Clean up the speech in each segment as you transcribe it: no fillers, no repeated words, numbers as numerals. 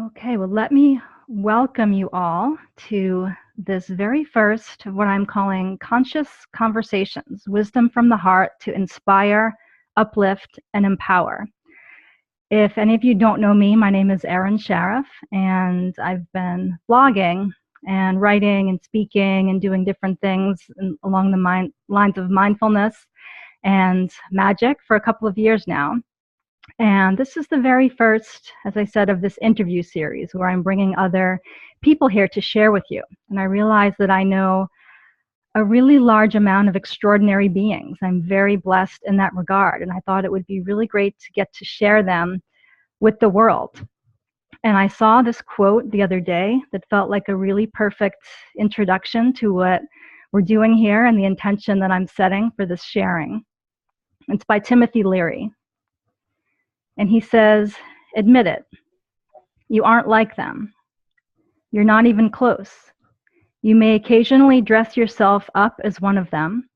Okay, well, let me welcome you all to this very first of what I'm calling Conscious Conversations, Wisdom from the Heart to Inspire, Uplift, and Empower. If any of you don't know me, my name is Erin Sheriff, and I've been blogging and writing and speaking and doing different things along the lines of mindfulness and magic for a couple of years now. And this is the very first, as I said, of this interview series where I'm bringing other people here to share with you. And I realize that I know a really large amount of extraordinary beings. I'm very blessed in that regard. And I thought it would be really great to get to share them with the world. And I saw this quote the other day that felt like a really perfect introduction to what we're doing here and the intention that I'm setting for this sharing. It's by Timothy Leary. And he says, admit it, you aren't like them. You're not even close. You may occasionally dress yourself up as one of them,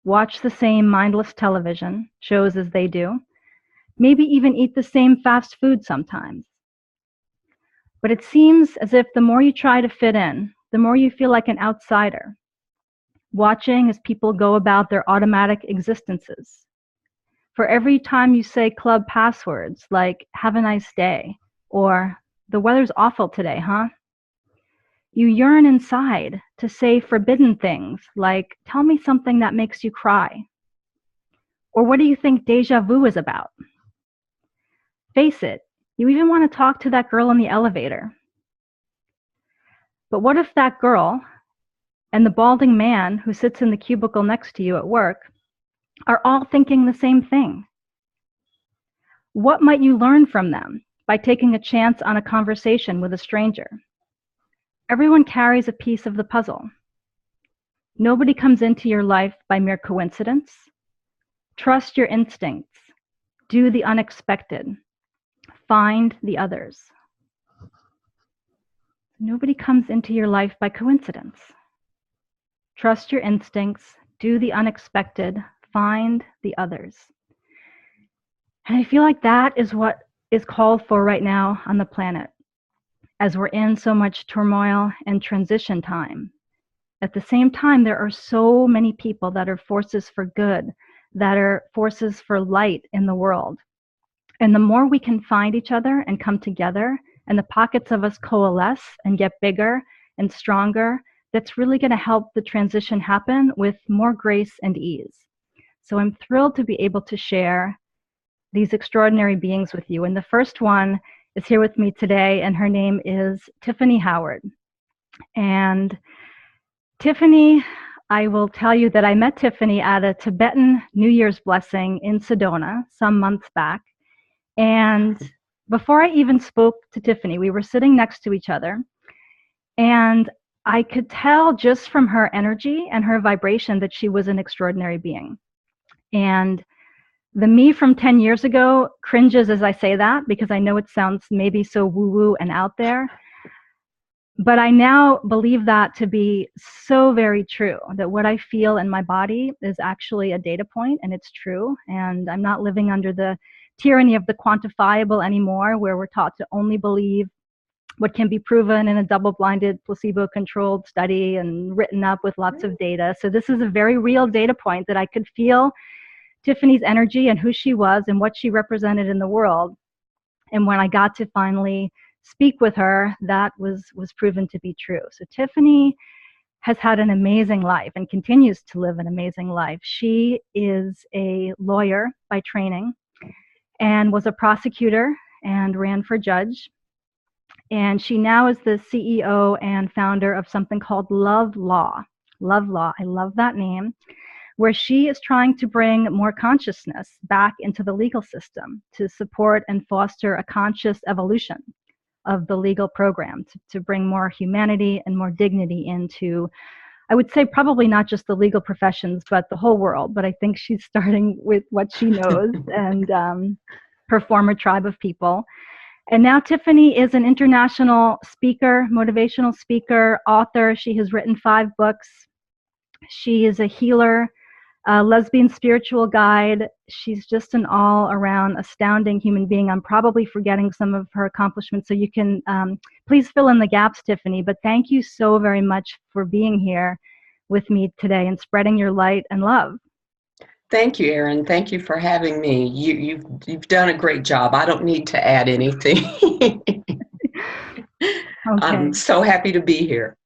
watch the same mindless television shows as they do, maybe even eat the same fast food sometimes. But it seems as if the more you try to fit in, the more you feel like an outsider, watching as people go about their automatic existences. For every time you say club passwords like, have a nice day, or the weather's awful today, huh? You yearn inside to say forbidden things like, tell me something that makes you cry. Or what do you think deja vu is about? Face it, you even want to talk to that girl in the elevator. But what if that girl and the balding man who sits in the cubicle next to you at work are all thinking the same thing? What might you learn from them by taking a chance on a conversation with a stranger? Everyone carries a piece of the puzzle. Nobody comes into your life by mere coincidence. Trust your instincts. Do the unexpected. Find the others. Nobody comes into your life by coincidence. Trust your instincts. Do the unexpected. Find the others. And I feel like that is what is called for right now on the planet, as we're in so much turmoil and transition time. At the same time, there are so many people that are forces for good, that are forces for light in the world. And the more we can find each other and come together, and the pockets of us coalesce and get bigger and stronger, that's really going to help the transition happen with more grace and ease. So I'm thrilled to be able to share these extraordinary beings with you. And the first one is here with me today, and her name is Tyffany Howard. And Tyffany, I will tell you that I met Tyffany at a Tibetan New Year's blessing in Sedona some months back. And before I even spoke to Tyffany, we were sitting next to each other, and I could tell just from her energy and her vibration that she was an extraordinary being. And the me from 10 years ago cringes as I say that, because I know it sounds maybe so woo-woo and out there. But I now believe that to be so very true, that what I feel in my body is actually a data point, and it's true. And I'm not living under the tyranny of the quantifiable anymore, where we're taught to only believe what can be proven in a double-blinded, placebo-controlled study and written up with lots of data. So this is a very real data point that I could feel Tyffany's energy and who she was and what she represented in the world. And when I got to finally speak with her, that was proven to be true. So Tyffany has had an amazing life and continues to live an amazing life. She is a lawyer by training and was a prosecutor and ran for judge. And she now is the CEO and founder of something called Love Law. Love Law, I love that name, where she is trying to bring more consciousness back into the legal system to support and foster a conscious evolution of the legal program, to bring more humanity and more dignity into, I would say, probably not just the legal professions, but the whole world. But I think she's starting with what she knows and her former tribe of people. And now Tyffany is an international speaker, motivational speaker, author. She has written 5 books. She is a healer, a lesbian spiritual guide. She's just an all-around astounding human being. I'm probably forgetting some of her accomplishments, so you can please fill in the gaps, Tyffany. But thank you so very much for being here with me today and spreading your light and love. Thank you, Erin. Thank you for having me. You've done a great job. I don't need to add anything. Okay. I'm so happy to be here.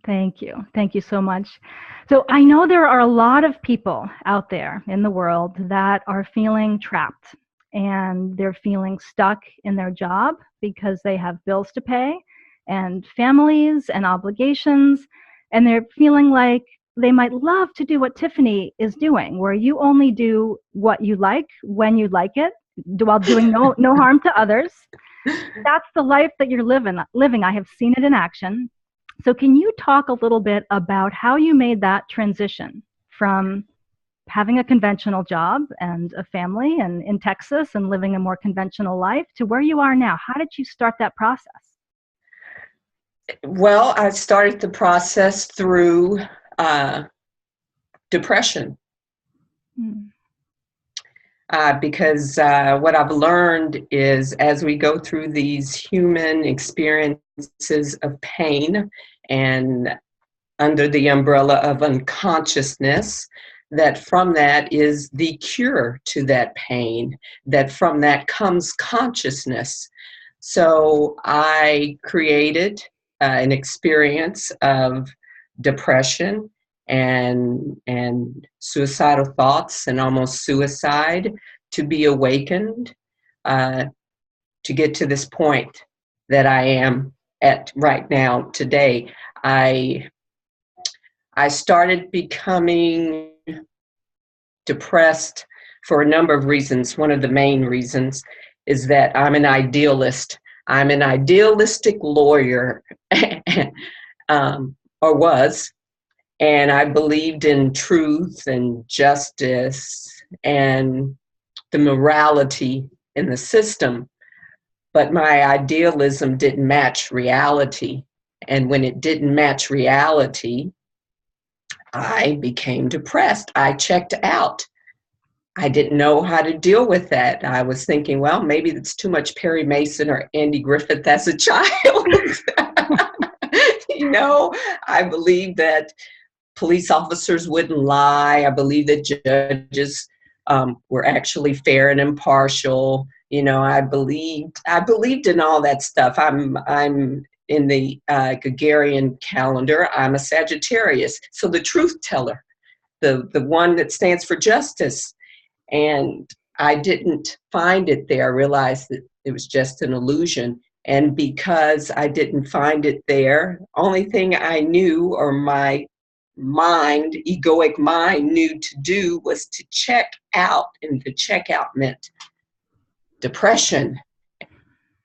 Thank you. Thank you so much. So I know there are a lot of people out there in the world that are feeling trapped, and they're feeling stuck in their job because they have bills to pay and families and obligations, and they're feeling like they might love to do what Tyffany is doing, where you only do what you like when you like it, while doing no harm to others. That's the life that you're living. I have seen it in action. So can you talk a little bit about how you made that transition from having a conventional job and a family and in Texas and living a more conventional life to where you are now? How did you start that process? Well, I started the process through depression. Because what I've learned is as we go through these human experiences of pain and under the umbrella of unconsciousness, that from that is the cure to that pain, that from that comes consciousness. So I created an experience of depression and suicidal thoughts and almost suicide to be awakened, to get to this point that I am at right now today. I started becoming depressed for a number of reasons. One of the main reasons is that I'm an idealist. I'm an idealistic lawyer, or was. And I believed in truth and justice and the morality in the system. But my idealism didn't match reality. And when it didn't match reality, I became depressed. I checked out. I didn't know how to deal with that. I was thinking, well, maybe it's too much Perry Mason or Andy Griffith as a child. I believe that police officers wouldn't lie. I believe that judges were actually fair and impartial. I believed in all that stuff. I'm in the Gregorian calendar. I'm a Sagittarius, so the truth teller, the one that stands for justice. And I didn't find it there. I realized that it was just an illusion. And because I didn't find it there, only thing I knew, or my mind, egoic mind, knew to do was to check out, and the checkout meant depression.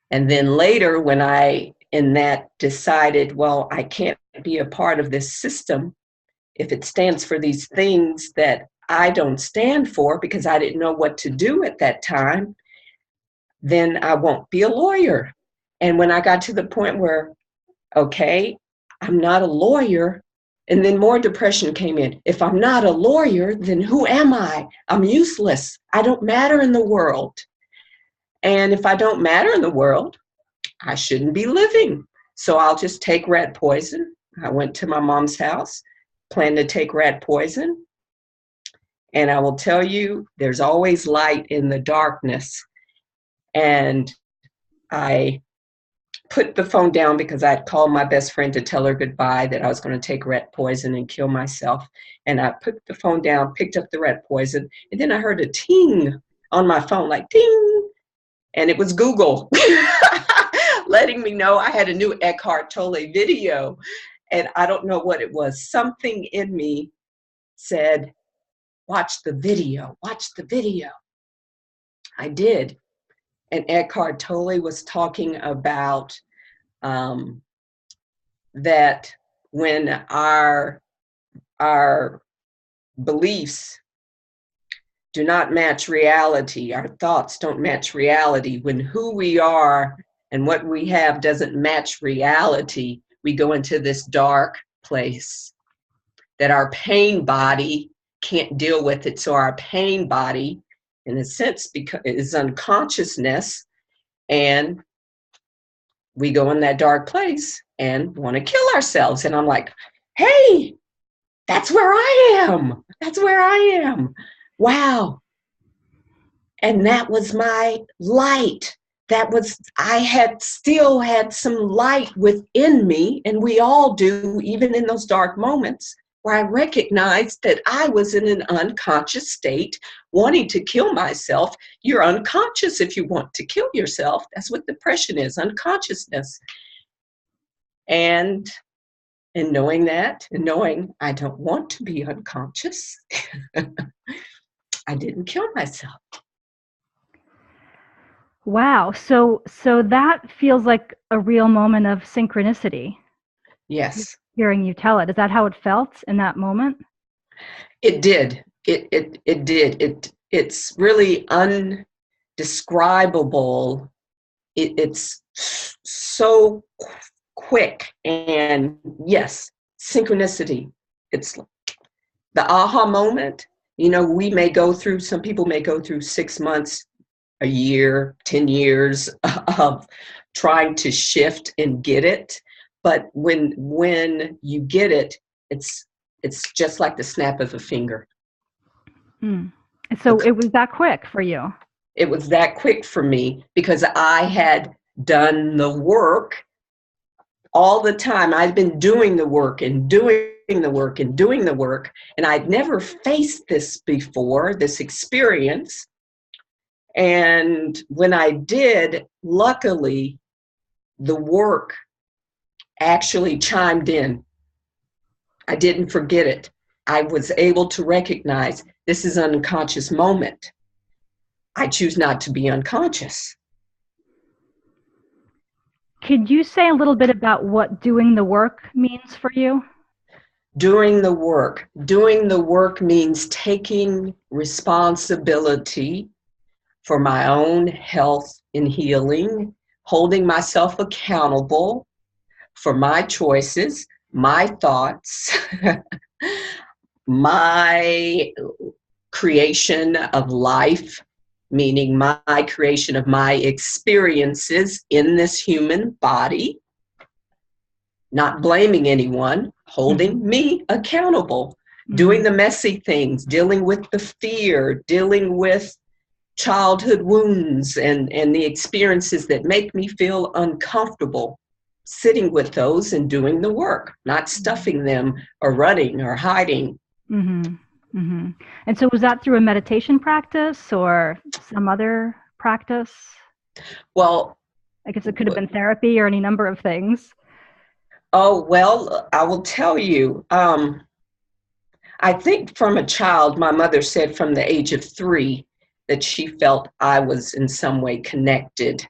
And then later, when I in that decided, well, I can't be a part of this system if it stands for these things that I don't stand for, because I didn't know what to do at that time, then I won't be a lawyer. And when I got to the point where, okay, I'm not a lawyer, and then more depression came in. If I'm not a lawyer, then who am I? I'm useless. I don't matter in the world. And if I don't matter in the world, I shouldn't be living. So I'll just take rat poison. I went to my mom's house, planned to take rat poison. And I will tell you, there's always light in the darkness. And I put the phone down because I'd called my best friend to tell her goodbye, that I was going to take rat poison and kill myself. And I put the phone down, picked up the rat poison, and then I heard a ting on my phone, like ting, and it was Google letting me know I had a new Eckhart Tolle video. And I don't know what it was. Something in me said, watch the video, watch the video. I did. And Eckhart Tolle was talking about that when our beliefs do not match reality, our thoughts don't match reality, when who we are and what we have doesn't match reality, we go into this dark place that our pain body can't deal with it. So our pain body, in a sense, is unconsciousness, and we go in that dark place and want to kill ourselves. And I'm like, hey, that's where I am. That's where I am. Wow. And that was my light. Still had some light within me, and we all do, even in those dark moments, where I recognized that I was in an unconscious state, wanting to kill myself. You're unconscious if you want to kill yourself. That's what depression is, unconsciousness. And knowing that, and knowing I don't want to be unconscious, I didn't kill myself. Wow. So that feels like a real moment of synchronicity. Yes. Hearing you tell it. Is that how it felt in that moment? It did. It did. It's really undescribable. It's so quick. And yes, synchronicity. It's the aha moment. You know, some people may go through 6 months, a year, 10 years of trying to shift and get it. But when you get it, it's just like the snap of a finger. Mm. So it was that quick for you? It was that quick for me because I had done the work all the time. I'd been doing the work and doing the work and doing the work, and I'd never faced this before, this experience. And when I did, luckily, the work actually chimed in. I didn't forget it. I was able to recognize this is an unconscious moment. I choose not to be unconscious. Could you say a little bit about what doing the work means for you? Doing the work. Doing the work means taking responsibility for my own health and healing, holding myself accountable for my choices, my thoughts, my creation of life, meaning my creation of my experiences in this human body, not blaming anyone, holding me accountable, doing the messy things, dealing with the fear, dealing with childhood wounds and the experiences that make me feel uncomfortable, sitting with those and doing the work, not stuffing them or running or hiding. Mm-hmm. Mm-hmm. And so was that through a meditation practice or some other practice? Well, I guess it could have been therapy or any number of things. oh, well, I will tell you, I think from a child, my mother said from the age of 3 that she felt I was in some way connected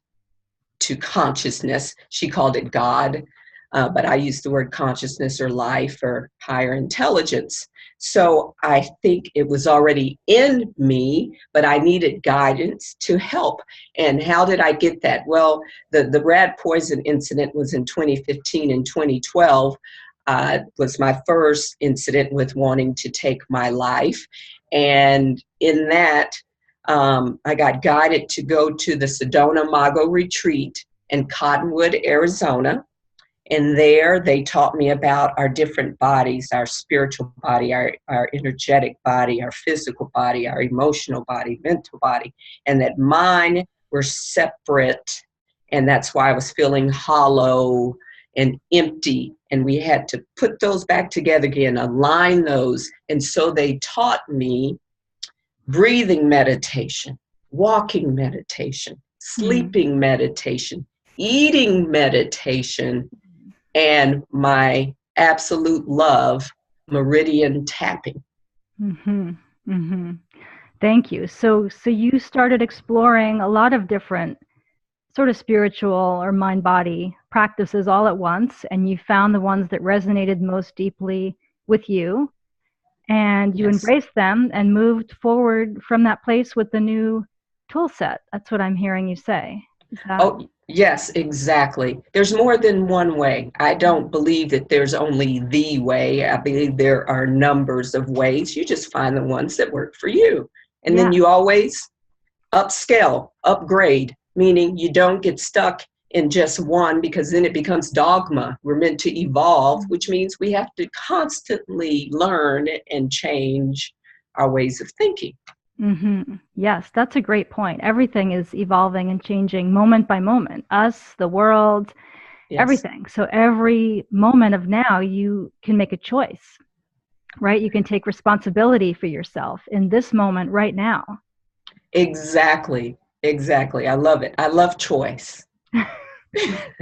to consciousness. She called it God, but I use the word consciousness or life or higher intelligence. So I think it was already in me, but I needed guidance to help. And how did I get that? Well, the rat poison incident was in 2015 and 2012. Was my first incident with wanting to take my life. And in that, I got guided to go to the Sedona Mago retreat in Cottonwood, Arizona. And there they taught me about our different bodies, our spiritual body, our energetic body, our physical body, our emotional body, mental body, and that mine were separate. And that's why I was feeling hollow and empty. And we had to put those back together again, align those. And so they taught me breathing meditation, walking meditation, sleeping meditation, eating meditation, and my absolute love, meridian tapping. Mm-hmm. Mm-hmm. Thank you. So you started exploring a lot of different sort of spiritual or mind-body practices all at once, and you found the ones that resonated most deeply with you, and you embraced them and moved forward from that place with the new tool set. That's what I'm hearing you say. Is that? Oh, yes, exactly. There's more than one way. I don't believe that there's only the way. I believe there are numbers of ways. You just find the ones that work for you. And then Yeah. you always upscale, upgrade, meaning you don't get stuck in just one because then it becomes dogma. We're meant to evolve, which means we have to constantly learn and change our ways of thinking. Yes, that's a great point. Everything is evolving and changing moment by moment. Us, the world, Yes, everything. So every moment of now, you can make a choice, right? You can take responsibility for yourself in this moment right now. exactly. Exactly. I love it. I love choice.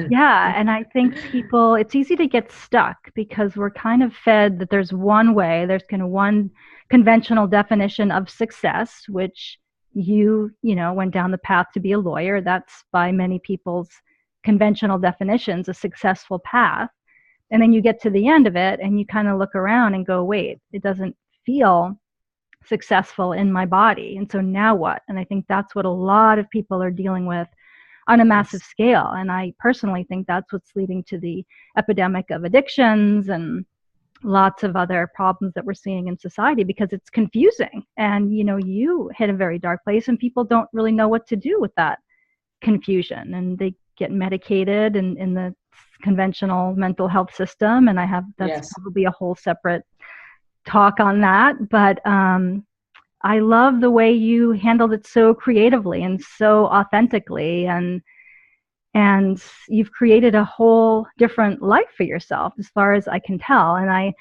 Yeah, and I think people, it's easy to get stuck because we're kind of fed that there's one way, there's kind of one conventional definition of success, which went down the path to be a lawyer. That's by many people's conventional definitions a successful path. And then you get to the end of it and you kind of look around and go, wait, it doesn't feel successful in my body. And so now what? And I think that's what a lot of people are dealing with on a massive Yes. scale. And I personally think that's what's leading to the epidemic of addictions and lots of other problems that we're seeing in society because it's confusing. And you hit a very dark place and people don't really know what to do with that confusion. And they get medicated in the conventional mental health system. And that's Yes. probably a whole separate talk on that. But I love the way you handled it so creatively and so authentically, and you've created a whole different life for yourself as far as I can tell. And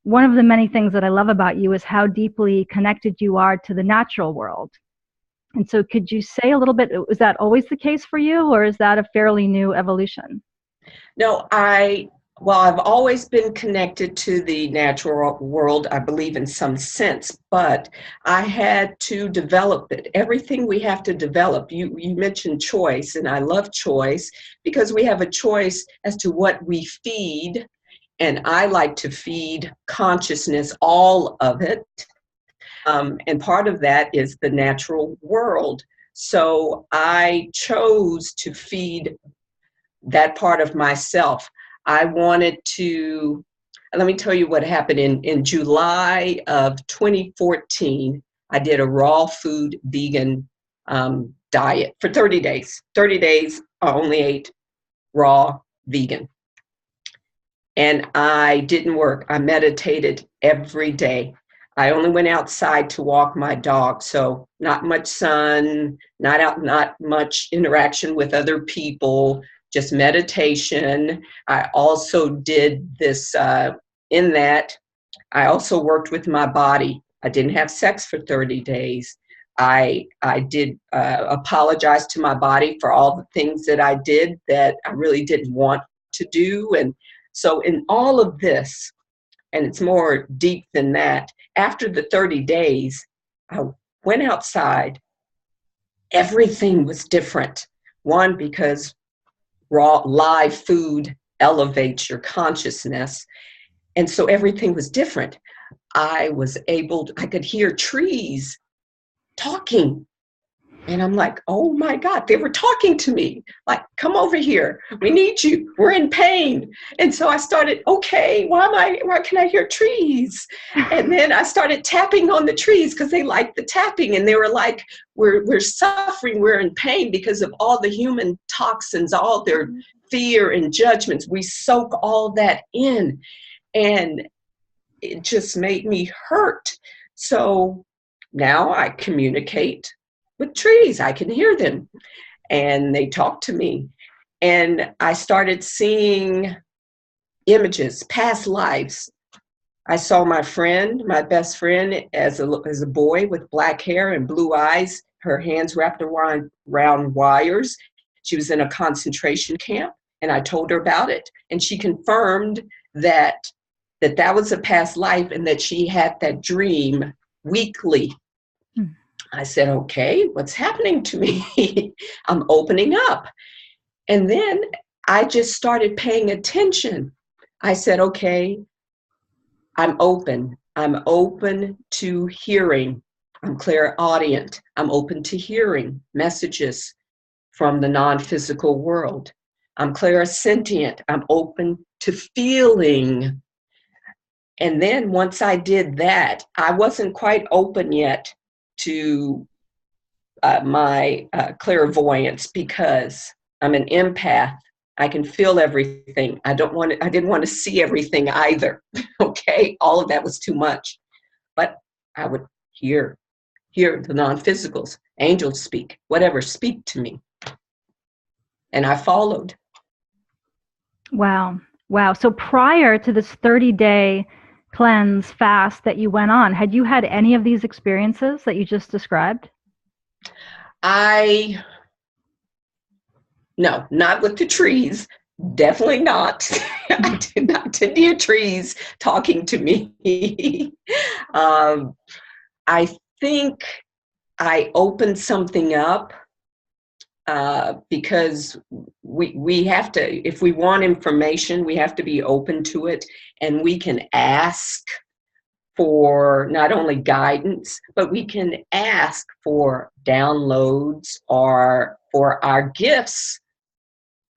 one of the many things that I love about you is how deeply connected you are to the natural world. And so could you say a little bit, was that always the case for you, or is that a fairly new evolution? No, well, I've always been connected to the natural world, I believe, in some sense, but I had to develop it. Everything we have to develop. You mentioned choice, and I love choice because we have a choice as to what we feed. And I like to feed consciousness, all of it. And part of that is the natural world. So I chose to feed that part of myself. I wanted to, let me tell you what happened in July of 2014. I did a raw food vegan diet for 30 days. 30 days, I only ate raw vegan. And I didn't work. I meditated every day. I only went outside to walk my dog, so not much sun, not much interaction with other people, just meditation. I also did this in that I also worked with my body. I didn't have sex for 30 days. I did apologize to my body for all the things that I did that I really didn't want to do. And so in all of this, and it's more deep than that, after the 30 days, I went outside. Everything was different. One, because raw live food elevates your consciousness. And so everything was different. I could hear trees talking. And I'm like, oh my God, they were talking to me. Like, come over here. We need you. We're in pain. And so I started, okay, why can I hear trees? And then I started tapping on the trees because they liked the tapping. And they were like, we're suffering, we're in pain because of all the human toxins, all their fear and judgments. We soak all that in. And it just made me hurt. So now I communicate with trees. I can hear them and they talk to me. And I started seeing images, past lives. I saw my friend, my best friend, as a boy with black hair and blue eyes, her hands wrapped around wires. She was in a concentration camp, and I told her about it. And she confirmed that that was a past life and that she had that dream weekly. I said, okay, what's happening to me? I'm opening up. And then I just started paying attention. I said, okay, I'm open. I'm open to hearing. I'm clairaudient. I'm open to hearing messages from the non-physical world. I'm clairsentient. I'm open to feeling. And then once I did that, I wasn't quite open yet to my clairvoyance, because I'm an empath. I can feel everything. I didn't want to see everything either. Okay, all of that was too much. But I would hear the non-physicals, angels speak, whatever, speak to me. And I followed. Wow. Wow. So prior to this 30-day cleanse fast that you went on, had you had any of these experiences that you just described? No, not with the trees. Definitely not. I didn't hear trees talking to me. I think I opened something up because we have to, if we want information, we have to be open to it, and we can ask for not only guidance, but we can ask for downloads or for our gifts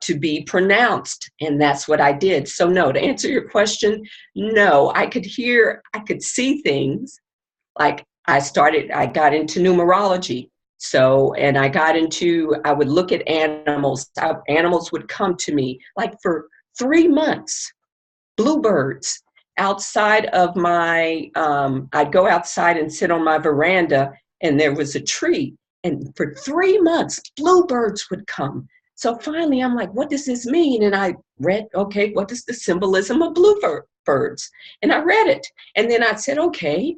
to be pronounced. And that's what I did. So no, to answer your question, no, I could see things. Like I got into numerology. So, and I would look at animals. Animals would come to me like for 3 months, bluebirds outside of my, I'd go outside and sit on my veranda, and there was a tree. And for 3 months, bluebirds would come. So finally, I'm like, what does this mean? And I read, okay, what is the symbolism of bluebirds? And I read it. And then I said, okay,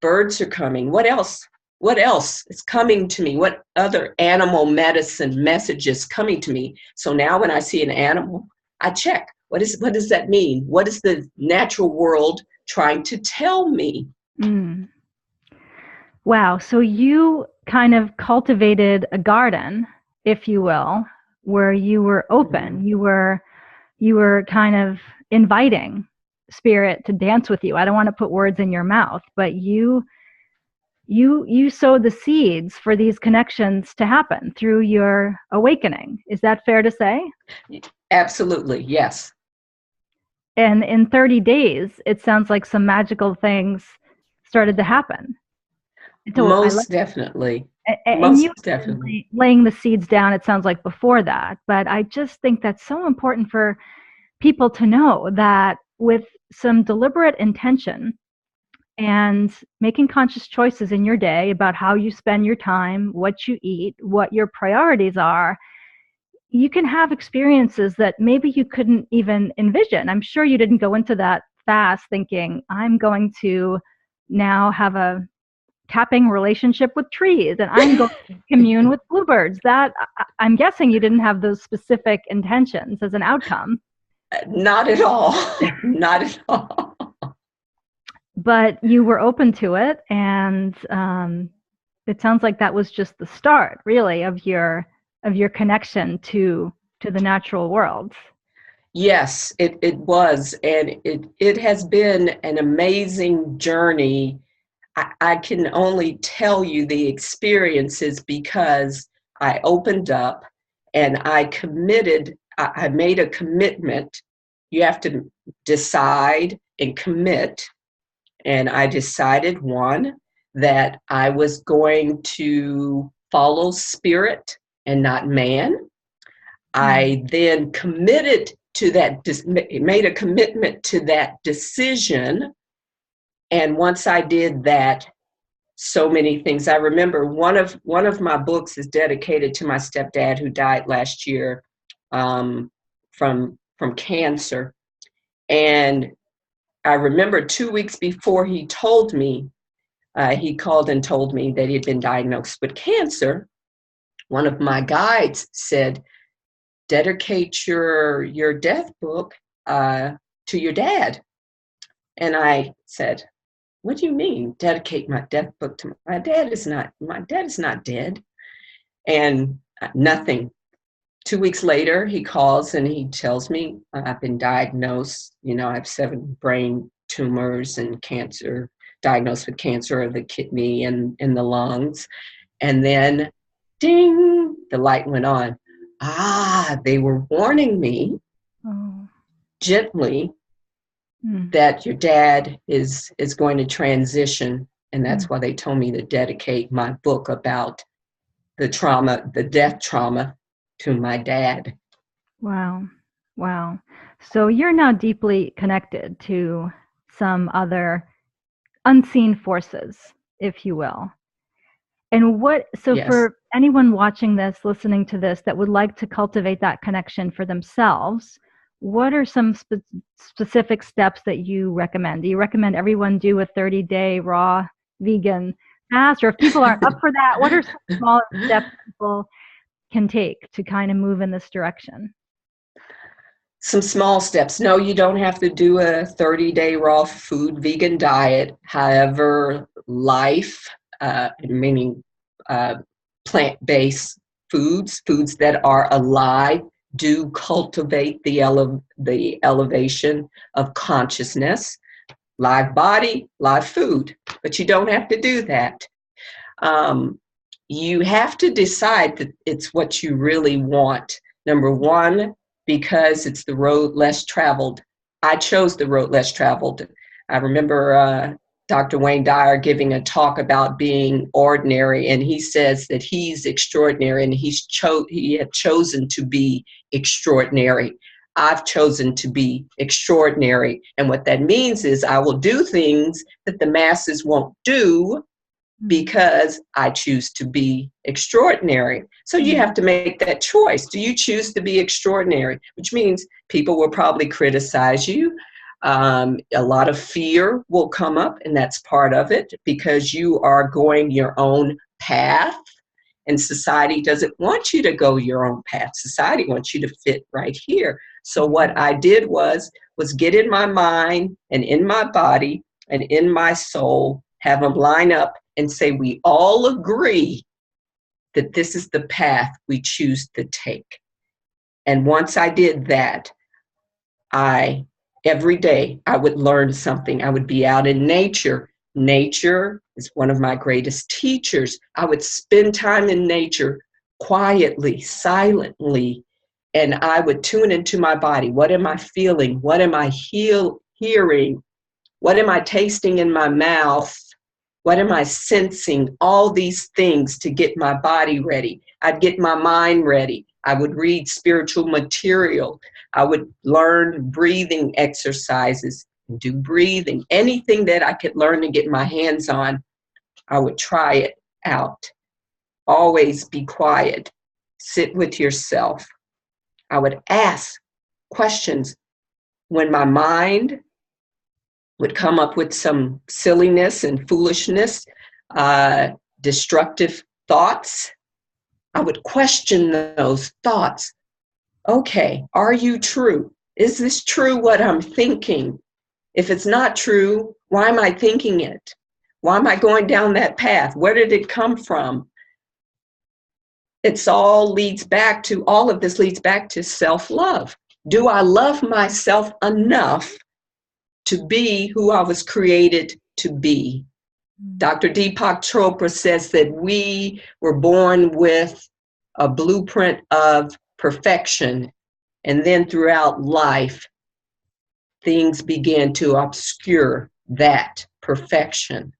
birds are coming. What else? What else is coming to me? What other animal medicine messages coming to me? So now when I see an animal, I check. What does that mean? What is the natural world trying to tell me? Mm. Wow. So you kind of cultivated a garden, if you will, where you were open. Mm-hmm. You were kind of inviting spirit to dance with you. I don't want to put words in your mouth, but you sowed the seeds for these connections to happen through your awakening. Is that fair to say? Absolutely, yes. And in 30 days, it sounds like some magical things started to happen. So I Most definitely. and you Most definitely. laying the seeds down, it sounds like before that, but I just think that's so important for people to know that with some deliberate intention and making conscious choices in your day about how you spend your time, what you eat, what your priorities are, you can have experiences that maybe you couldn't even envision. I'm sure you didn't go into that fast thinking, I'm going to now have a tapping relationship with trees and I'm going to commune with bluebirds. That I'm guessing you didn't have those specific intentions as an outcome. Not at all. Not at all. But you were open to it, and it sounds like that was just the start, really, of your connection to the natural world. Yes, it was. And it has been an amazing journey. I can only tell you the experiences because I opened up and I made a commitment. You have to decide and commit. And I decided, one, that I was going to follow spirit and not man. I then committed to that, made a commitment to that decision. And once I did that, so many things. I remember one of my books is dedicated to my stepdad who died last year from cancer. And I remember 2 weeks before he told me, he called and told me that he had been diagnosed with cancer. One of my guides said, dedicate your death book to your dad. And I said, what do you mean, dedicate my death book to my dad? My dad is not dead. And nothing. 2 weeks later, he calls and he tells me I've been diagnosed. I have 7 brain tumors and cancer, diagnosed with cancer of the kidney and in the lungs. And then, ding, the light went on. Ah, they were warning me Oh. gently Mm. that your dad is going to transition, and Mm. that's why they told me to dedicate my book about the trauma, the death trauma, to my dad. Wow. Wow. So you're now deeply connected to some other unseen forces, if you will. And so Yes. for anyone watching this, listening to this, that would like to cultivate that connection for themselves, what are some specific steps that you recommend? Do you recommend everyone do a 30-day raw vegan fast? Or if people aren't up for that, what are some small steps people can take to kind of move in this direction? Some small steps. No, you don't have to do a 30-day raw food vegan diet. However, life, meaning plant-based foods that are alive, do cultivate the elevation of consciousness. Live body, live food, but you don't have to do that. Um, you have to decide that it's what you really want. Number one, because it's the road less traveled. I chose the road less traveled. I remember Dr. Wayne Dyer giving a talk about being ordinary, and he says that he's extraordinary, and he had chosen to be extraordinary. I've chosen to be extraordinary, and what that means is I will do things that the masses won't do because I choose to be extraordinary. So you have to make that choice. Do you choose to be extraordinary? Which means people will probably criticize you. A lot of fear will come up, and that's part of it because you are going your own path, and society doesn't want you to go your own path. Society wants you to fit right here. So what I did was get in my mind and in my body and in my soul, have them line up and say, we all agree that this is the path we choose to take. And once I did that, every day I would learn something. I would be out in nature. Nature is one of my greatest teachers. I would spend time in nature quietly, silently, and I would tune into my body. What am I feeling? What am I hearing? What am I tasting in my mouth? What am I sensing? All these things to get my body ready. I'd get my mind ready. I would read spiritual material. I would learn breathing exercises and do breathing. Anything that I could learn and get my hands on, I would try it out. Always be quiet. Sit with yourself. I would ask questions when my mind would come up with some silliness and foolishness, destructive thoughts. I would question those thoughts. Okay, are you true? Is this true what I'm thinking? If it's not true, why am I thinking it? Why am I going down that path? Where did it come from? All of this leads back to self-love. Do I love myself enough to be who I was created to be? Dr. Deepak Chopra says that we were born with a blueprint of perfection, and then throughout life, things began to obscure that perfection.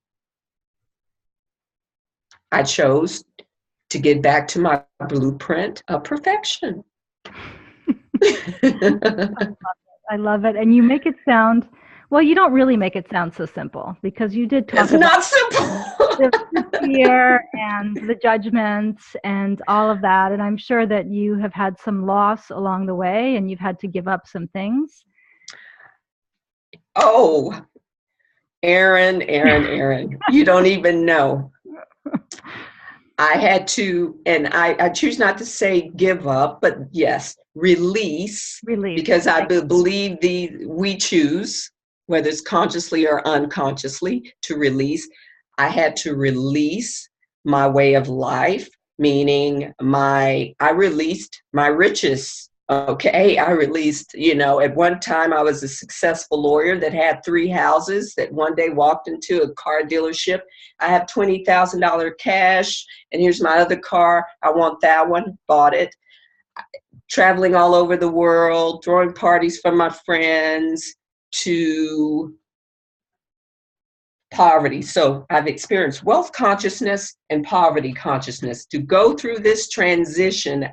I chose to get back to my blueprint of perfection. I love it. And you make it sound, well, you don't really make it sound so simple, because you did talk It's about not simple. the fear and the judgments and all of that. And I'm sure that you have had some loss along the way, and you've had to give up some things. Oh, Aaron, you don't even know. I had to, and I choose not to say give up, but yes, release. Because I believe we choose, whether it's consciously or unconsciously, to release. I had to release my way of life, meaning I released my riches Okay, I released, at one time I was a successful lawyer that had 3 houses, that one day walked into a car dealership. I have $20,000 cash, and here's my other car. I want that one, bought it. Traveling all over the world, throwing parties for my friends, to poverty. So I've experienced wealth consciousness and poverty consciousness. To go through this transition,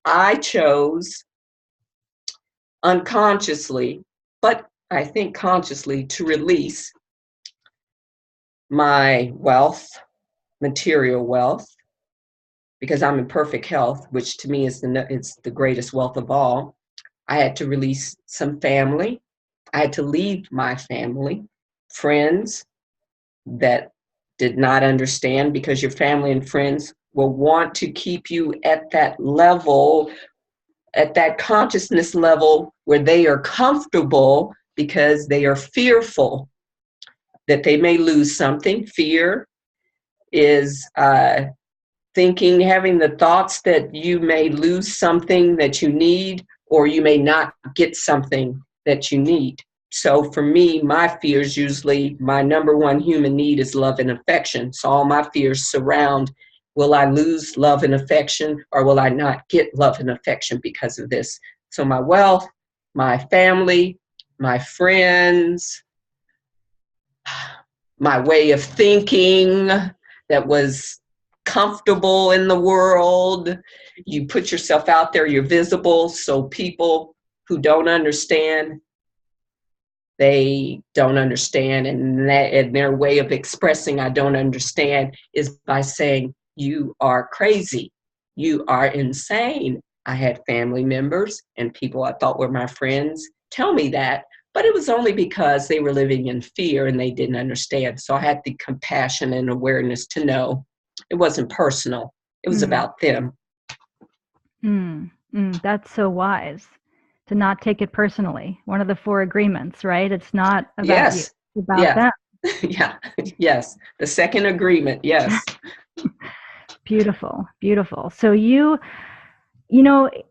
I chose unconsciously, but I think consciously, to release my wealth, material wealth, because I'm in perfect health, which to me is it's the greatest wealth of all. I had to release some family. I had to leave my family, friends that did not understand, because your family and friends will want to keep you at that level, at that consciousness level where they are comfortable, because they are fearful that they may lose something. Fear is having the thoughts that you may lose something that you need, or you may not get something that you need. So for me, my fears, usually my number one human need is love and affection. So all my fears surround, will I lose love and affection, or will I not get love and affection because of this? So my wealth, my family, my friends, my way of thinking that was comfortable in the world. You put yourself out there, you're visible. So people who don't understand, they don't understand. And their way of expressing I don't understand is by saying, you are crazy. You are insane. I had family members and people I thought were my friends tell me that, but it was only because they were living in fear and they didn't understand. So I had the compassion and awareness to know it wasn't personal. It was about them. That's so wise, to not take it personally. One of the 4 agreements, right? It's not about you, Yes. it's about Yeah. them. Yeah. Yes. The second agreement. Yes. Beautiful, beautiful. So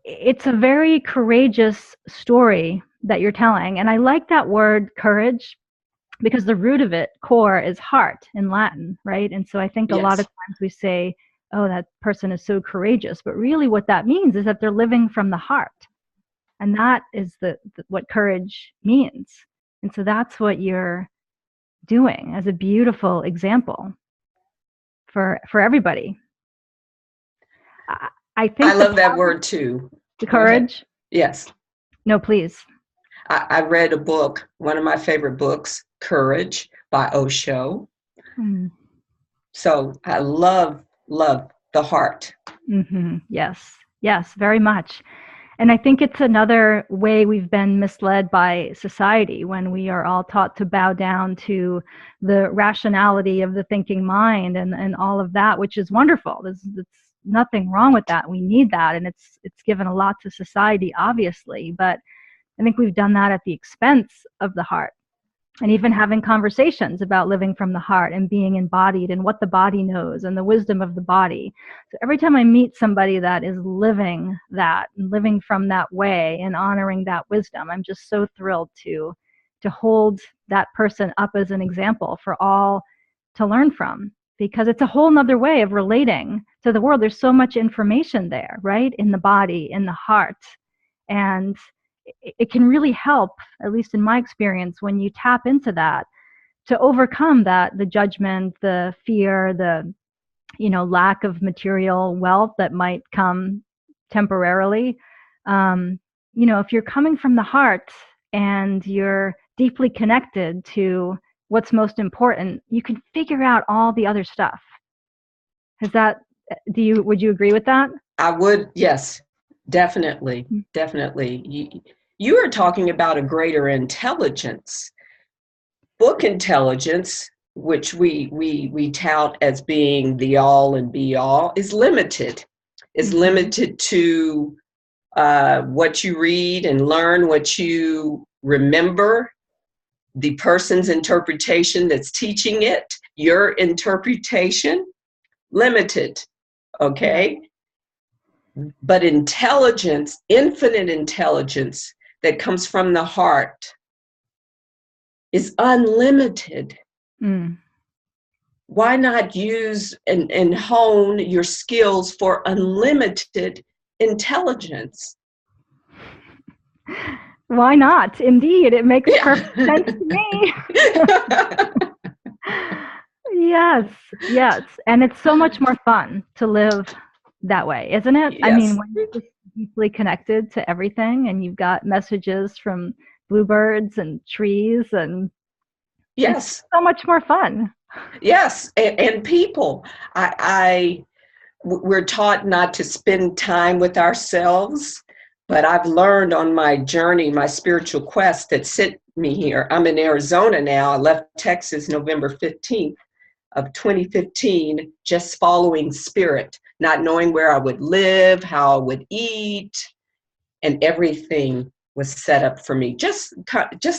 it's a very courageous story that you're telling. And I like that word courage, because the root of it, core, is heart in Latin, right? And so I think a lot of Yes. times we say, oh, that person is so courageous. But really what that means is that they're living from the heart. And that is what courage means. And so that's what you're doing as a beautiful example for everybody. I think I love that word too. the Go ahead. courage. Yes. No, please. I read a book, one of my favorite books, Courage by Osho. So I love the heart. Yes, yes, very much. And I think it's another way we've been misled by society, when we are all taught to bow down to the rationality of the thinking mind and all of that, which is wonderful. There's nothing wrong with that. We need that. And it's given a lot to society, obviously. But I think we've done that at the expense of the heart. And even having conversations about living from the heart and being embodied and what the body knows and the wisdom of the body. So every time I meet somebody that is living that and living from that way and honoring that wisdom, I'm just so thrilled to hold that person up as an example for all to learn from, because it's a whole nother way of relating to the world. There's so much information there, right? In the body, in the heart. And it can really help, at least in my experience, when you tap into that, to overcome the judgment, the fear, the lack of material wealth that might come temporarily. If you're coming from the heart and you're deeply connected to what's most important, you can figure out all the other stuff. Would you agree with that? I would, yes, definitely, definitely. You are talking about a greater intelligence. Book intelligence, which we tout as being the all and be all, is limited. Is limited to what you read and learn, what you remember, the person's interpretation that's teaching it, your interpretation, limited. Okay. But intelligence, infinite intelligence that comes from the heart is unlimited. Mm. Why not use and hone your skills for unlimited intelligence? Why not? Indeed, it makes Yeah. perfect sense to me. Yes, yes. And it's so much more fun to live that way, isn't it? I mean, Yes. when you're just deeply connected to everything and you've got messages from bluebirds and trees, and it's Yes. so much more fun. Yes. And people, we're taught not to spend time with ourselves, but I've learned on my journey, my spiritual quest that sent me here. I'm in Arizona now. I left Texas November 15th of 2015, just following spirit, not knowing where I would live, how I would eat, and everything was set up for me. Just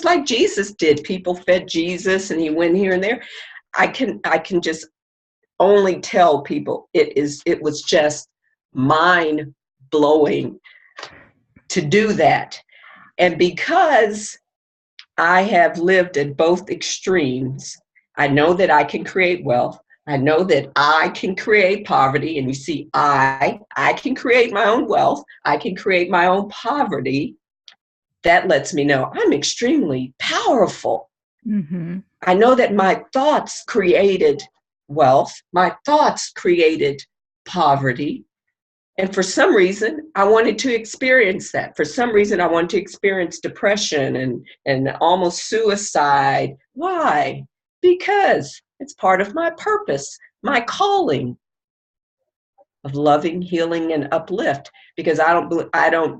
like Jesus did. People fed Jesus and he went here and there. I can just only tell people it was just mind blowing to do that. And because I have lived at both extremes, I know that I can create wealth. I know that I can create poverty. And you see, I can create my own wealth. I can create my own poverty. That lets me know I'm extremely powerful. Mm-hmm. I know that my thoughts created wealth. My thoughts created poverty. And for some reason, I wanted to experience that. For some reason, I wanted to experience depression and almost suicide. Why? Because it's part of my purpose, my calling of loving, healing, and uplift. Because I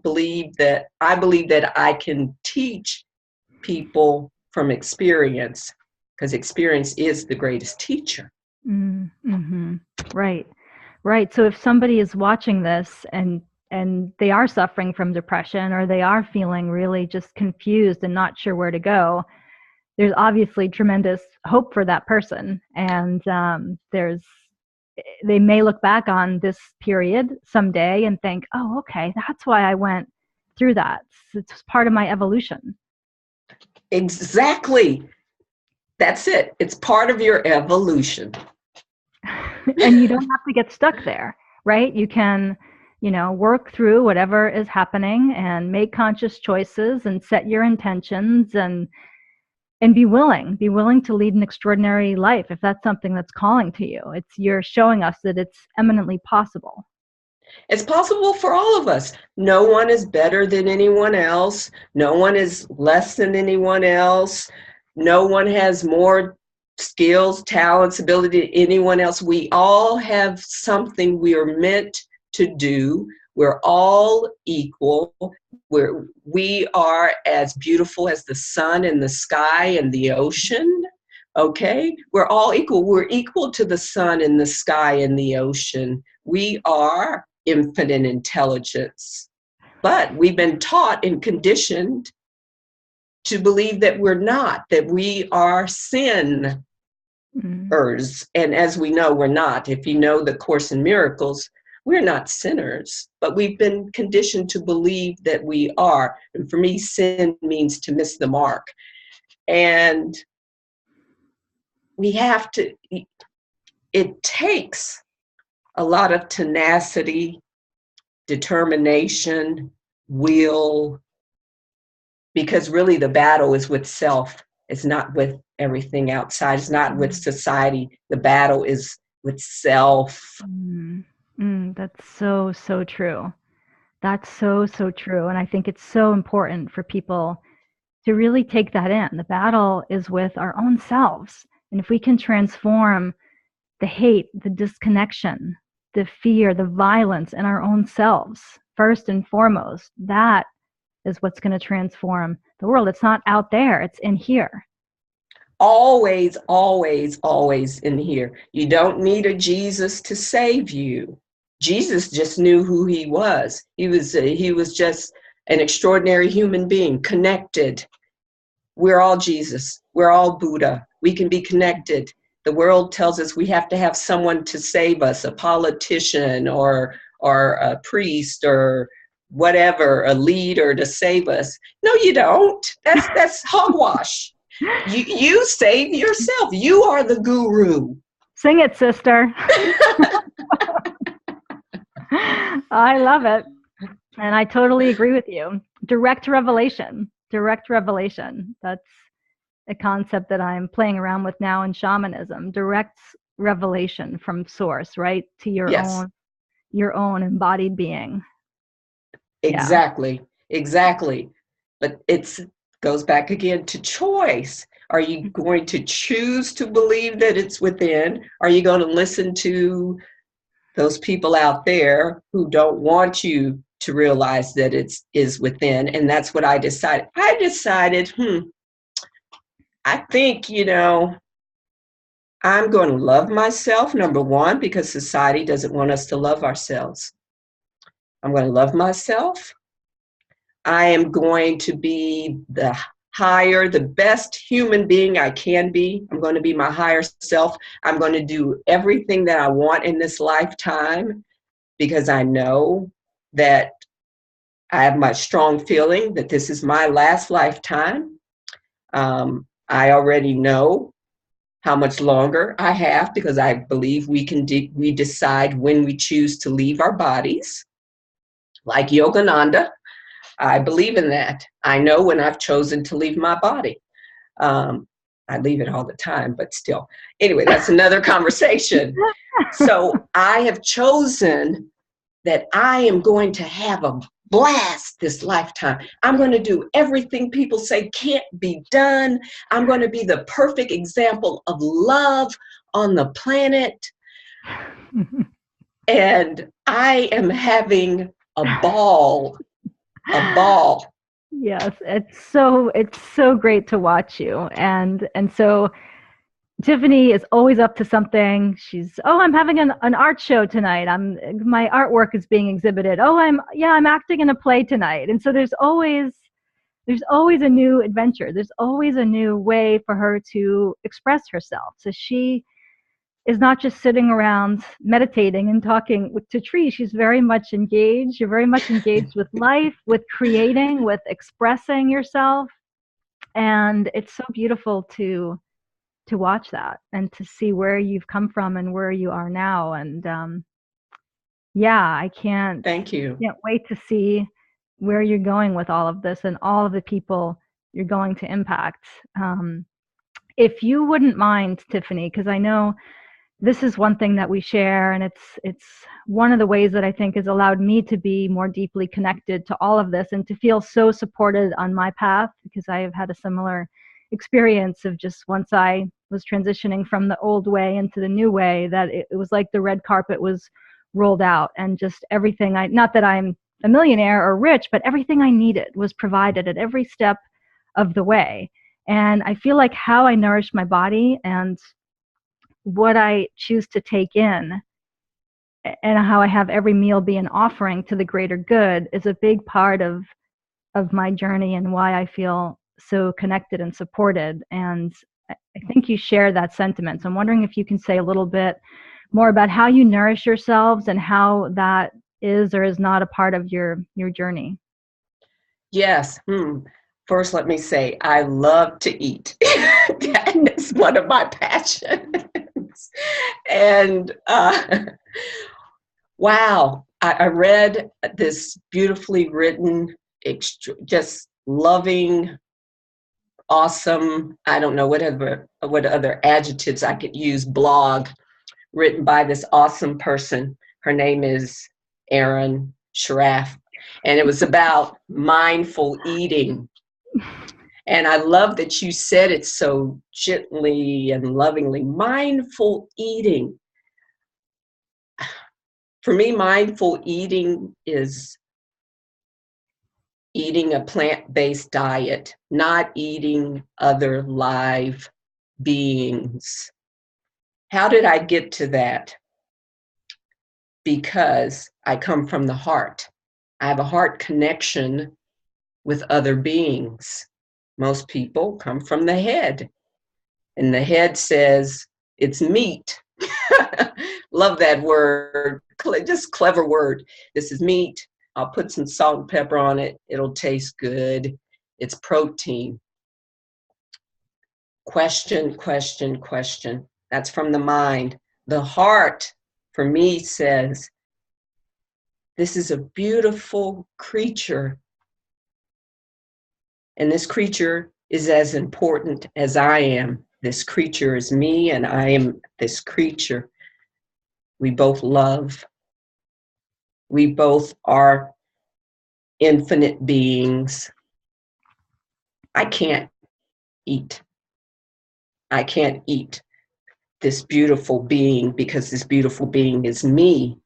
believe that I can teach people from experience, because experience is the greatest teacher. Mm-hmm. Right. Right. So if somebody is watching this and they are suffering from depression, or they are feeling really just confused and not sure where to go, there's obviously tremendous hope for that person. And they may look back on this period someday and think, oh, okay, that's why I went through that. It's part of my evolution. Exactly. That's it. It's part of your evolution. And you don't have to get stuck there, right? You can, work through whatever is happening and make conscious choices and set your intentions, and be willing to lead an extraordinary life if that's something that's calling to you. You're showing us that it's eminently possible. It's possible for all of us. No one is better than anyone else. No one is less than anyone else. No one has more skills, talents, ability than anyone else. We all have something we are meant to do. We're all equal. We are as beautiful as the sun and the sky and the ocean. Okay? We're all equal. We're equal to the sun and the sky and the ocean. We are infinite intelligence. But we've been taught and conditioned to believe that we're not, that we are sinners. And as we know, we're not. If you know the Course in Miracles, we're not sinners, but we've been conditioned to believe that we are. And for me, sin means to miss the mark. And we have to, it takes a lot of tenacity, determination, will, because really the battle is with self. It's not with everything outside. It's not with society. The battle is with self. That's so, so true. That's so, so true. And I think it's so important for people to really take that in. The battle is with our own selves. And if we can transform the hate, the disconnection, the fear, the violence in our own selves, first and foremost, that is what's going to transform the world. It's not out there, it's in here. Always, always, always in here. You don't need a Jesus to save you. Jesus just knew who he was. He was just an extraordinary human being, connected. We're all Jesus. We're all Buddha. We can be connected. The world tells us we have to have someone to save us, a politician or or a priest or whatever, a leader to save us. No, you don't. That's hogwash. You save yourself. You are the guru. Sing it, sister. I love it. And I totally agree with you. Direct revelation. Direct revelation. That's a concept that I'm playing around with now in shamanism. Direct revelation from source, right? To Yes, your own embodied being. Yeah. exactly. But it's goes back again to choice. Are you going to choose to believe that it's within? Are you going to listen to those people out there who don't want you to realize that it's is within? And that's what I decided. I decided, I think, I'm going to love myself, number one, because society doesn't want us to love ourselves. I'm going to love myself. I am going to be the best human being I can be. I'm going to be my higher self. I'm going to do everything that I want in this lifetime because I know that I have my strong feeling that this is my last lifetime. I already know how much longer I have because I believe we decide when we choose to leave our bodies. Like Yogananda, I believe in that. I know when I've chosen to leave my body. I leave it all the time, but still. Anyway, that's another conversation. So I have chosen that I am going to have a blast this lifetime. I'm going to do everything people say can't be done. I'm going to be the perfect example of love on the planet. And I am having a ball. A ball. Yes, it's so great to watch you. And so Tyffany is always up to something. I'm having an art show tonight. My artwork is being exhibited. I'm acting in a play tonight. And so there's always a new adventure. There's always a new way for her to express herself. So she is not just sitting around meditating and talking to trees. She's very much engaged. You're very much engaged with life, with creating, with expressing yourself. And it's so beautiful to watch that and to see where you've come from and where you are now. And I can't Thank you. wait to see where you're going with all of this and all of the people you're going to impact. If you wouldn't mind, Tyffany, because I know this is one thing that we share, and it's one of the ways that I think has allowed me to be more deeply connected to all of this and to feel so supported on my path, because I have had a similar experience of just once I was transitioning from the old way into the new way, that it was like the red carpet was rolled out, and just everything not that I'm a millionaire or rich, but everything I needed was provided at every step of the way. And I feel like how I nourish my body and what I choose to take in and how I have every meal be an offering to the greater good is a big part of my journey and why I feel so connected and supported. And I think you share that sentiment. So I'm wondering if you can say a little bit more about how you nourish yourselves and how that is or is not a part of your journey. Yes. First, let me say, I love to eat. That is one of my passions. And wow, I read this beautifully written, just loving, awesome, I don't know what other adjectives I could use, blog written by this awesome person. Her name is Erin Sharaf. And it was about mindful eating. And I love that you said it so gently and lovingly. Mindful eating. For me, mindful eating is eating a plant-based diet, not eating other live beings. How did I get to that? Because I come from the heart. I have a heart connection with other beings. Most people come from the head, and the head says it's meat. Love that word, just clever word. This is meat. I'll put some salt and pepper on it. It'll taste good. It's protein. Question, question, question. That's from the mind. The heart, for me, says, this is a beautiful creature. And this creature is as important as I am. This creature is me, and I am this creature. We both love. We both are infinite beings. I can't eat. I can't eat this beautiful being because this beautiful being is me.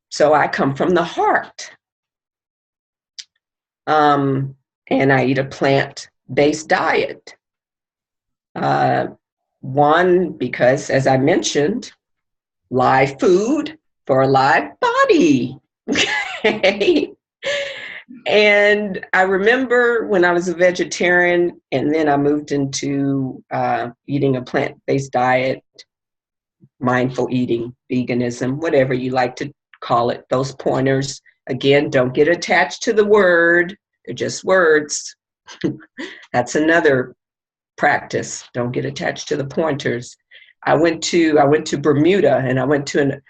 So I come from the heart. And I eat a plant-based diet. One, because as I mentioned, live food for a live body. Okay. And I remember when I was a vegetarian, and then I moved into eating a plant-based diet, mindful eating, veganism, whatever you like to call it, those pointers. Again, don't get attached to the word. They're just words. That's another practice. Don't get attached to the pointers. I went to Bermuda, and I went to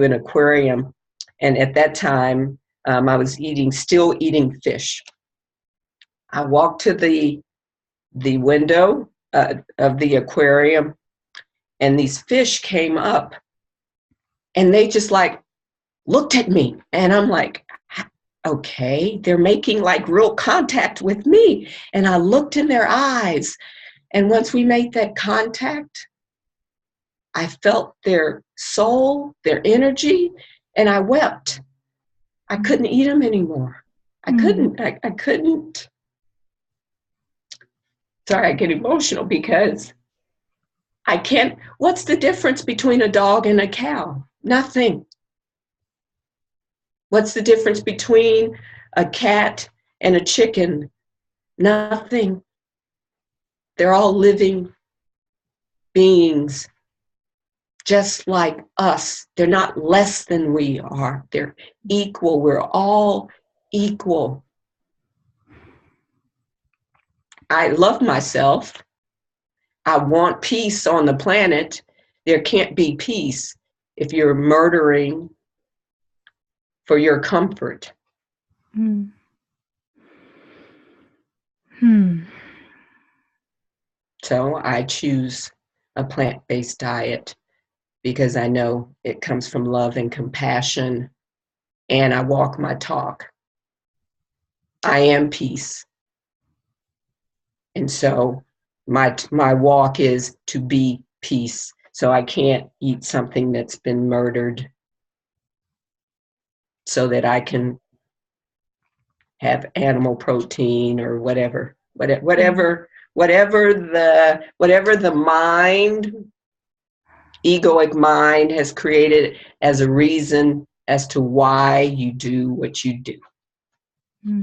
an aquarium, and at that time I was still eating fish. I walked to the window of the aquarium, and these fish came up, and they just like looked at me, and I'm like, okay, they're making like real contact with me. And I looked in their eyes, and once we made that contact, I felt their soul, their energy, and I wept. I couldn't eat them anymore. I couldn't. Sorry, I get emotional because I can't. What's the difference between a dog and a cow? Nothing. What's the difference between a cat and a chicken? Nothing. They're all living beings, just like us. They're not less than we are. They're equal. We're all equal. I love myself. I want peace on the planet. There can't be peace if you're murdering for your comfort. So I choose a plant-based diet because I know it comes from love and compassion, and I walk my talk. I am peace. And so my walk is to be peace. So I can't eat something that's been murdered so that I can have animal protein or whatever the mind, egoic mind, has created as a reason as to why you do what you do.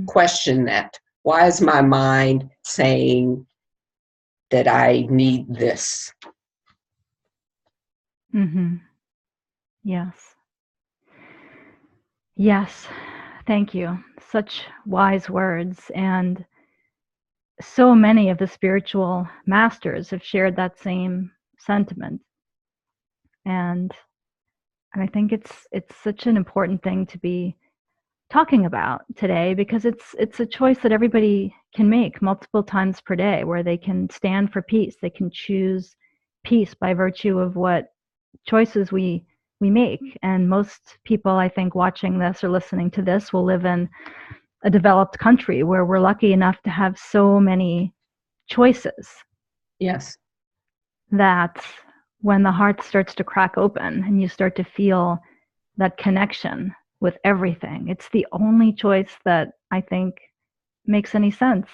Question that. Why is my mind saying that I need this? Yes. Yes. Thank you. Such wise words. And so many of the spiritual masters have shared that same sentiment. And I think it's such an important thing to be talking about today, because it's a choice that everybody can make multiple times per day, where they can stand for peace. They can choose peace by virtue of what choices we make. And most people, I think, watching this or listening to this will live in a developed country where we're lucky enough to have so many choices. Yes. That when the heart starts to crack open and you start to feel that connection with everything, it's the only choice that I think makes any sense.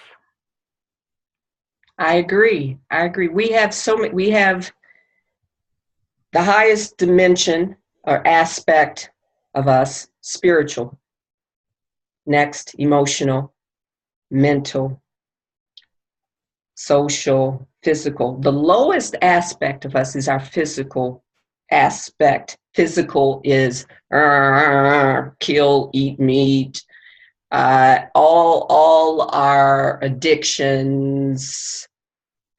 I agree. We have the highest dimension or aspect of us, spiritual. Next, emotional, mental, social, physical. The lowest aspect of us is our physical aspect. Physical is kill, eat meat, all our addictions,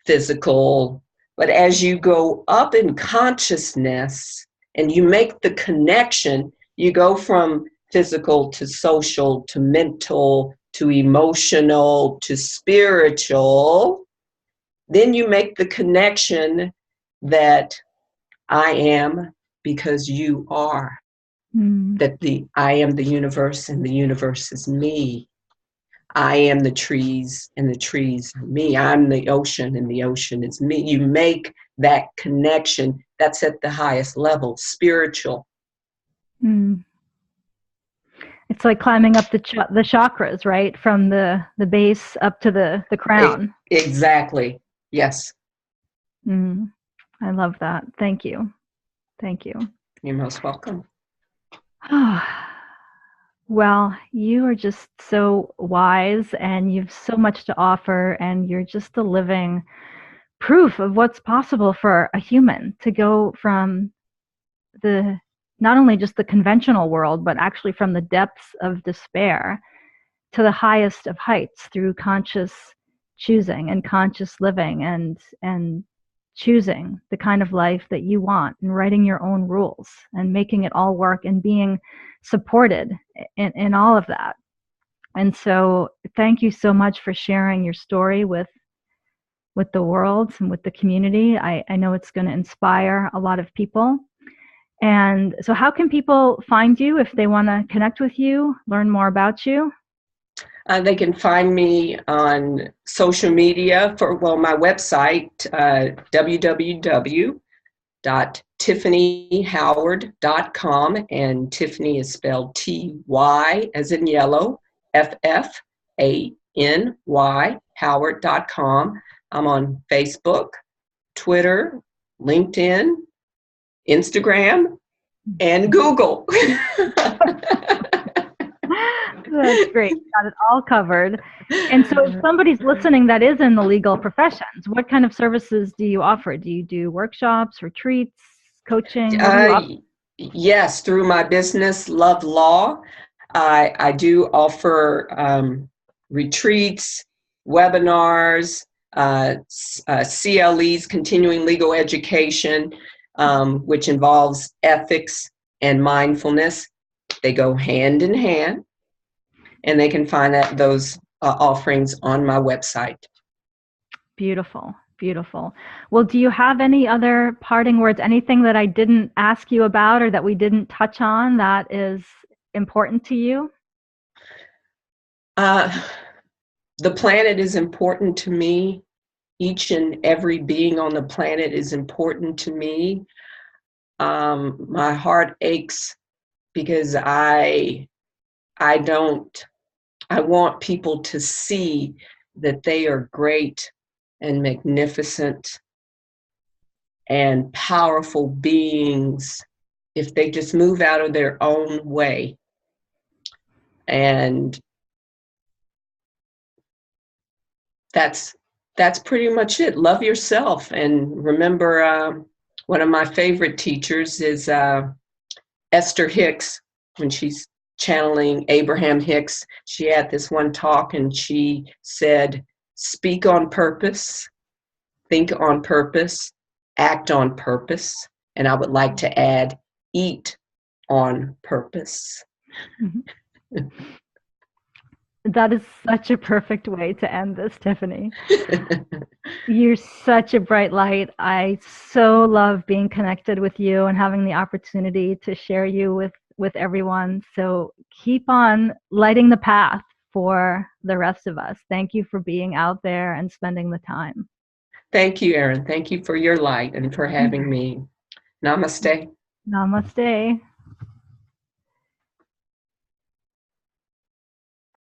physical. But as you go up in consciousness and you make the connection, you go from physical to social to mental to emotional to spiritual. Then you make the connection that I am because you are. That I am the universe and the universe is me. I am the trees and the trees are me. I'm the ocean and the ocean is me. You make that connection. That's at the highest level, spiritual. It's like climbing up the chakras, right? From the base up to the crown. Exactly. Yes. I love that. Thank you. Thank you. You're most welcome. Well, you are just so wise and you've so much to offer, and you're just a living proof of what's possible for a human to go from the not only just the conventional world, but actually from the depths of despair to the highest of heights through conscious choosing and conscious living and choosing the kind of life that you want and writing your own rules and making it all work and being supported in all of that. And so thank you so much for sharing your story with the world and with the community. I know it's going to inspire a lot of people. And so how can people find you if they want to connect with you, learn more about you? They can find me on social media my website, www.tyffanyhoward.com, and Tyffany is spelled Ty as in yellow, FFANY, Howard.com. I'm on Facebook, Twitter, LinkedIn, Instagram, and Google. That's great. Got it all covered. And so if somebody's listening that is in the legal professions, what kind of services do you offer? Do you do workshops, retreats, coaching? Yes, through my business, Love Law, I do offer retreats, webinars, CLEs, continuing legal education, which involves ethics and mindfulness. They go hand in hand, and they can find those offerings on my website. Beautiful, beautiful. Well, do you have any other parting words, anything that I didn't ask you about or that we didn't touch on that is important to you? The planet is important to me. Each and every being on the planet is important to me. My heart aches because I want people to see that they are great and magnificent and powerful beings if they just move out of their own way. And that's pretty much it. Love yourself. And remember, one of my favorite teachers is Esther Hicks. When she's channeling Abraham Hicks, she had this one talk and she said, speak on purpose, think on purpose, act on purpose. And I would like to add, eat on purpose. That is such a perfect way to end this, Tyffany. You're such a bright light. I so love being connected with you and having the opportunity to share you with everyone. So keep on lighting the path for the rest of us. Thank you for being out there and spending the time. Thank you, Erin. Thank you for your light and for having me. Namaste. Namaste.